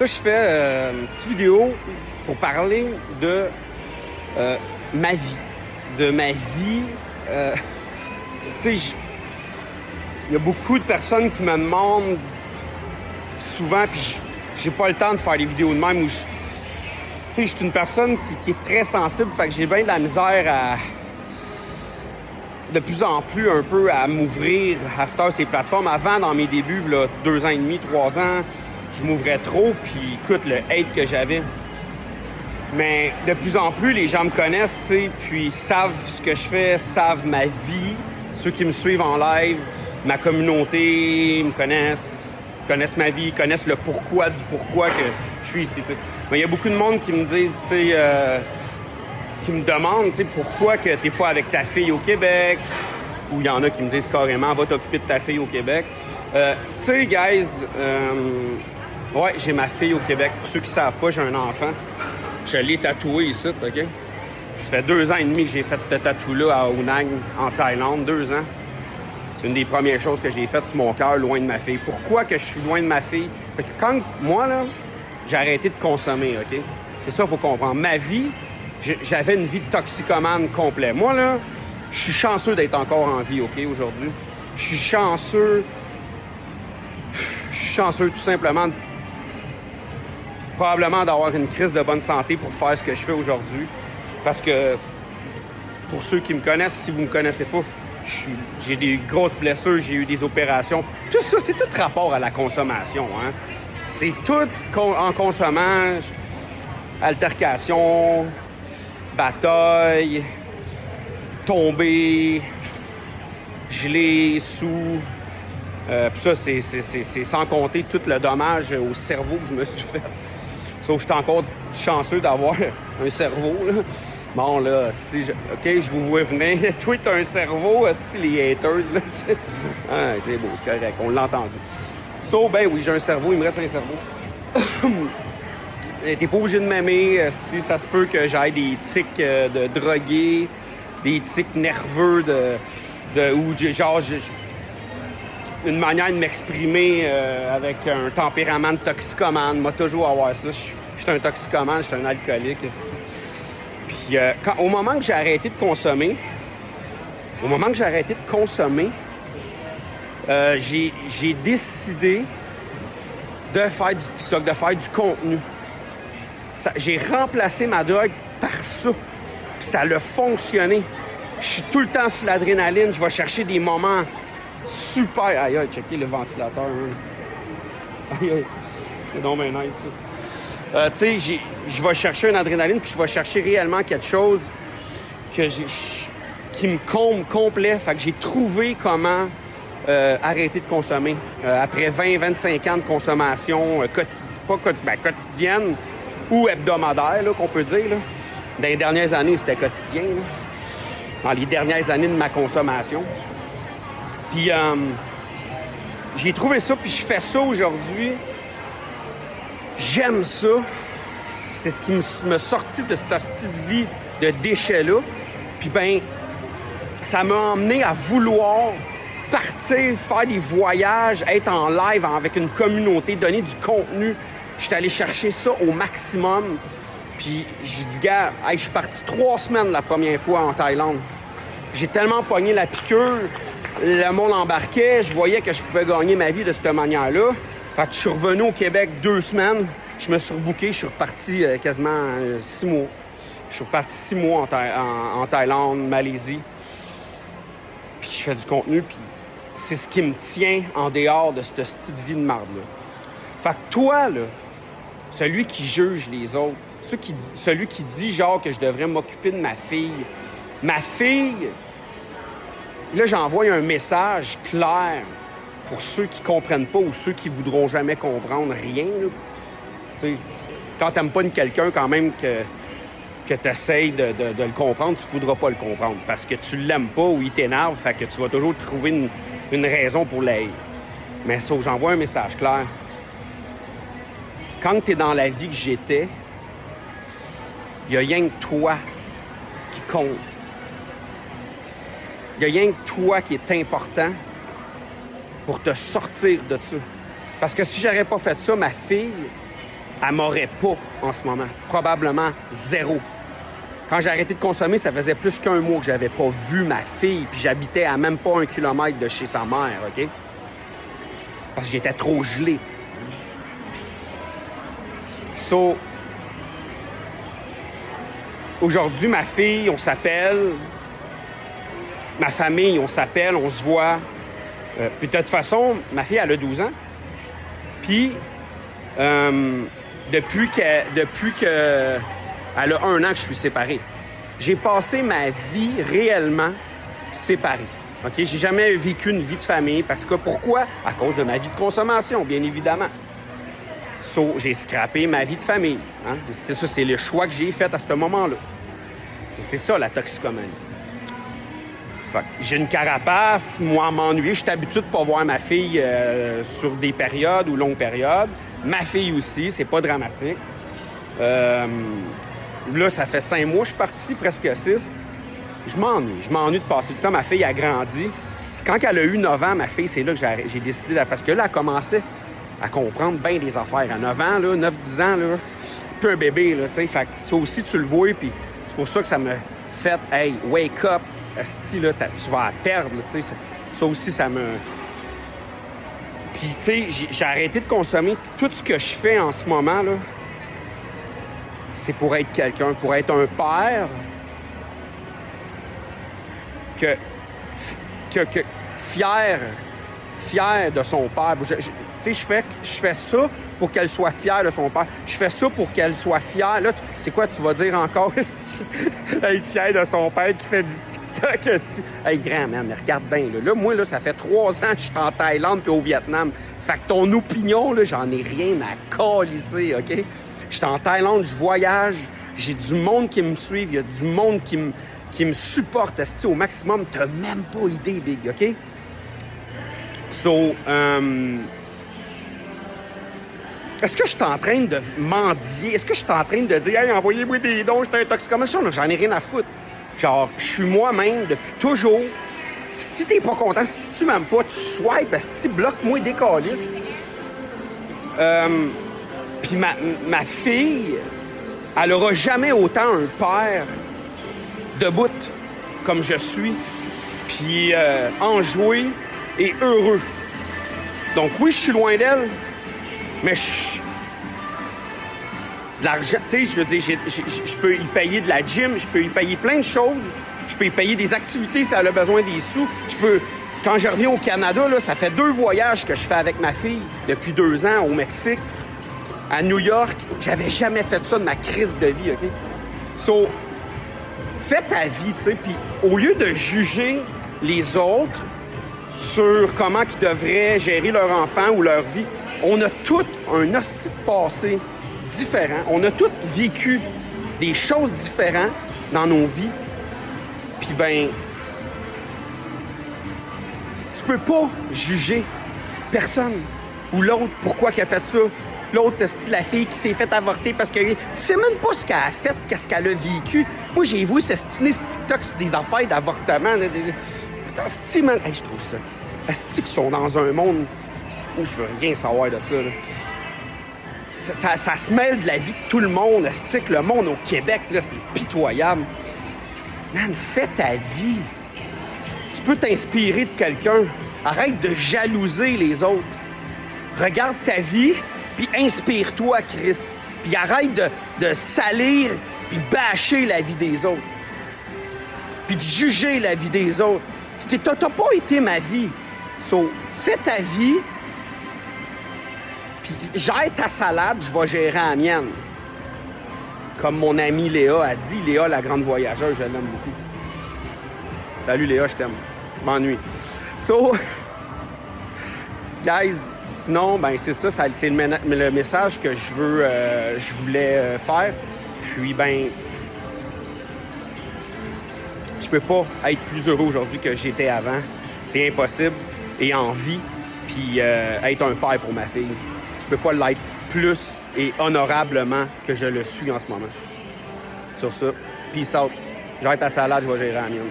Là, je fais une petite vidéo pour parler de ma vie. De ma vie. Tu sais, il y a beaucoup de personnes qui me demandent souvent, puis j'ai pas le temps de faire des vidéos de même où tu sais, je suis une personne qui est très sensible, fait que j'ai bien de la misère à de plus en plus un peu à m'ouvrir à ces plateformes. Avant, dans mes débuts, là, 2 ans et demi, 3 ans, je m'ouvrais trop, puis écoute, le hate que j'avais. Mais de plus en plus, les gens me connaissent, tu sais, puis savent ce que je fais, savent ma vie. Ceux qui me suivent en live, ma communauté me connaissent ma vie, connaissent le pourquoi du pourquoi que je suis ici, tu sais. Mais il y a beaucoup de monde qui me disent, tu sais, qui me demandent, tu sais, pourquoi que t'es pas avec ta fille au Québec, ou il y en a qui me disent carrément, va t'occuper de ta fille au Québec. Tu sais, guys, ouais, j'ai ma fille au Québec. Pour ceux qui savent pas, j'ai un enfant. Je l'ai tatoué ici, OK? Ça fait 2 ans et demi que j'ai fait ce tatou-là à Onang, en Thaïlande, 2 ans. C'est une des premières choses que j'ai faites sur mon cœur, loin de ma fille. Pourquoi que je suis loin de ma fille? Fait que quand, moi, là, j'ai arrêté de consommer, OK? C'est ça qu'il faut comprendre. Ma vie, j'avais une vie de toxicomane complet. Moi, là, je suis chanceux d'être encore en vie, OK, aujourd'hui. Je suis chanceux tout simplement probablement d'avoir une crise de bonne santé pour faire ce que je fais aujourd'hui. Parce que, pour ceux qui me connaissent, si vous ne me connaissez pas, j'ai des grosses blessures, j'ai eu des opérations. Tout ça, c'est tout rapport à la consommation, hein. C'est tout en consommant, altercation, bataille, tomber, geler, sous. Puis ça, c'est sans compter tout le dommage au cerveau que je me suis fait. Sauf que je suis encore chanceux d'avoir un cerveau, là. Bon, là, OK, je vous vois venir. Toi, t'as un cerveau, les haters, là, t'sais. Ah, c'est beau, c'est correct, on l'a entendu. Ben oui, j'ai un cerveau, il me reste un cerveau. T'es pas obligé de m'aimer, ça se peut que j'aille des tics de drogué, des tics nerveux ou genre une manière de m'exprimer avec un tempérament de toxicomane. Moi, toujours avoir ça. Je suis un toxicomane, je suis un alcoolique. Puis au moment que j'ai arrêté de consommer, j'ai décidé de faire du TikTok, de faire du contenu. J'ai remplacé ma drogue par ça. Puis ça a fonctionné. Je suis tout le temps sur l'adrénaline. Je vais chercher des moments super... Aïe, aïe, checker le ventilateur. Hein. Aïe, aïe. C'est donc bien nice, ça. Tu sais, je vais chercher une adrénaline, puis je vais chercher réellement quelque chose qui me comble complet. Fait que j'ai trouvé comment arrêter de consommer. Après 20-25 ans de consommation quotidienne ou hebdomadaire, là, qu'on peut dire. Là. Dans les dernières années, c'était quotidien. Là. Dans les dernières années de ma consommation. Puis j'ai trouvé ça, puis je fais ça aujourd'hui. J'aime ça. C'est ce qui me sortit de cette hostie de vie de déchets-là. Puis ben, ça m'a emmené à vouloir partir, faire des voyages, être en live avec une communauté, donner du contenu. J'étais allé chercher ça au maximum. Puis j'ai dit, gars, hey, je suis parti 3 semaines la première fois en Thaïlande. J'ai tellement pogné la piqûre, le monde embarquait, je voyais que je pouvais gagner ma vie de cette manière-là. Fait que je suis revenu au Québec 2 semaines. Je me suis rebooké, je suis reparti quasiment 6 mois. Je suis reparti 6 mois en Thaïlande, Malaisie. Puis je fais du contenu, puis c'est ce qui me tient en dehors de cette petite vie de marde-là. Fait que toi, là, celui qui juge les autres, celui qui dit genre que je devrais m'occuper de ma fille, là, j'envoie un message clair pour ceux qui comprennent pas ou ceux qui voudront jamais comprendre rien. Tu sais, quand t'aimes pas quelqu'un, quand même que t'essayes de le comprendre, tu voudras pas le comprendre parce que tu l'aimes pas ou il t'énerve, fait que tu vas toujours trouver une raison pour l'haïr. Mais sauf j'envoie un message clair. Quand t'es dans la vie que j'étais, il y a rien que toi qui compte. Il y a rien que toi qui est important pour te sortir de ça. Parce que si j'aurais pas fait ça, ma fille, elle m'aurait pas en ce moment. Probablement zéro. Quand j'ai arrêté de consommer, ça faisait plus qu'un mois que j'avais pas vu ma fille, puis j'habitais à même pas 1 kilomètre de chez sa mère, OK? Parce que j'étais trop gelé. So, aujourd'hui, ma fille, on s'appelle. Ma famille, on s'appelle, on se voit. Puis de toute façon, ma fille, elle a 12 ans. Puis, depuis que elle a 1 an que je suis séparé, j'ai passé ma vie réellement séparé. OK? J'ai jamais vécu une vie de famille parce que pourquoi? À cause de ma vie de consommation, bien évidemment. So, j'ai scrappé ma vie de famille. Hein? C'est ça, c'est le choix que j'ai fait à ce moment-là. C'est ça, la toxicomanie. Fait que j'ai une carapace, moi, m'ennuyer. Je suis habitué de ne pas voir ma fille sur des périodes ou longues périodes. Ma fille aussi, c'est pas dramatique. Là, ça fait 5 mois que je suis parti, presque 6. Je m'ennuie de passer du temps. Ma fille a grandi. Puis quand elle a eu 9 ans, ma fille, c'est là que j'ai décidé... Parce que là, elle commençait à comprendre bien des affaires. À 9 ans, là, 9-10 ans, là, peu un bébé, là, tu sais. Fait que ça aussi, tu le vois, puis c'est pour ça que ça me fait « Hey, wake up! Asti, là, tu vas la perdre, tu sais. » Ça aussi, ça me... Puis, tu sais, j'ai arrêté de consommer. Tout ce que je fais en ce moment, là, c'est pour être quelqu'un, pour être un père que fier de son père. Tu sais, je fais ça pour qu'elle soit fière de son père. Je fais ça pour qu'elle soit fière. Là, c'est quoi tu vas dire encore? Être fière de son père qui fait du TikTok. Hey, grand, man, regarde bien. Là, moi, là, ça fait 3 ans que je suis en Thaïlande puis au Vietnam. Fait que ton opinion, là, j'en ai rien à calisser, OK? Je suis en Thaïlande, je voyage. J'ai du monde qui me suit. Il y a du monde qui me supporte au maximum. T'as même pas idée, Big, OK? So, est-ce que je suis en train de mendier? Est-ce que je suis en train de dire « Hey, envoyez-moi des dons, je suis un toxicomane? » J'en ai rien à foutre. Genre, je suis moi-même depuis toujours. Si t'es pas content, si tu m'aimes pas, tu swipes, si tu bloques-moi des calices. Puis ma fille, elle aura jamais autant un père debout comme je suis, puis enjoué et heureux. Donc oui, je suis loin d'elle, mais l'argent, tu sais, je veux dire, je peux y payer de la gym, je peux y payer plein de choses, je peux y payer des activités si elle a besoin des sous. Quand je reviens au Canada, là, ça fait 2 voyages que je fais avec ma fille depuis 2 ans au Mexique, à New York. J'avais jamais fait ça de ma crise de vie, OK? So, fais ta vie, tu sais, puis au lieu de juger les autres sur comment ils devraient gérer leur enfant ou leur vie, on a tous un hostie de passé différent. On a tous vécu des choses différentes dans nos vies. Puis ben, tu peux pas juger personne ou l'autre pourquoi qu'elle a fait ça. L'autre, c'est la fille qui s'est fait avorter parce que tu sais même pas ce qu'elle a fait, qu'est-ce qu'elle a vécu. Moi, j'ai vu ce TikTok sur des affaires d'avortement. Asti, man, hey, je trouve ça. Asti qu'ils sont dans un monde où je veux rien savoir de ça. Là. Ça se mêle de la vie de tout le monde. Asti, que le monde au Québec, là, c'est pitoyable. Man, fais ta vie. Tu peux t'inspirer de quelqu'un. Arrête de jalouser les autres. Regarde ta vie, puis inspire-toi, Chris. Puis arrête de salir, puis bâcher la vie des autres. Puis de juger la vie des autres. T'as pas été ma vie. So, fais ta vie, puis gère ta salade, je vais gérer la mienne. Comme mon amie Léa a dit. Léa, la grande voyageuse, je l'aime beaucoup. Salut Léa, je t'aime. Je m'ennuie. So, guys, sinon, ben c'est ça, c'est le message que je voulais faire. Puis, ben, je peux pas être plus heureux aujourd'hui que j'étais avant. C'est impossible. Et en vie, puis être un père pour ma fille. Je peux pas l'être plus et honorablement que je le suis en ce moment. Sur ça, peace out. J'arrête ta salade, je vais gérer la mienne.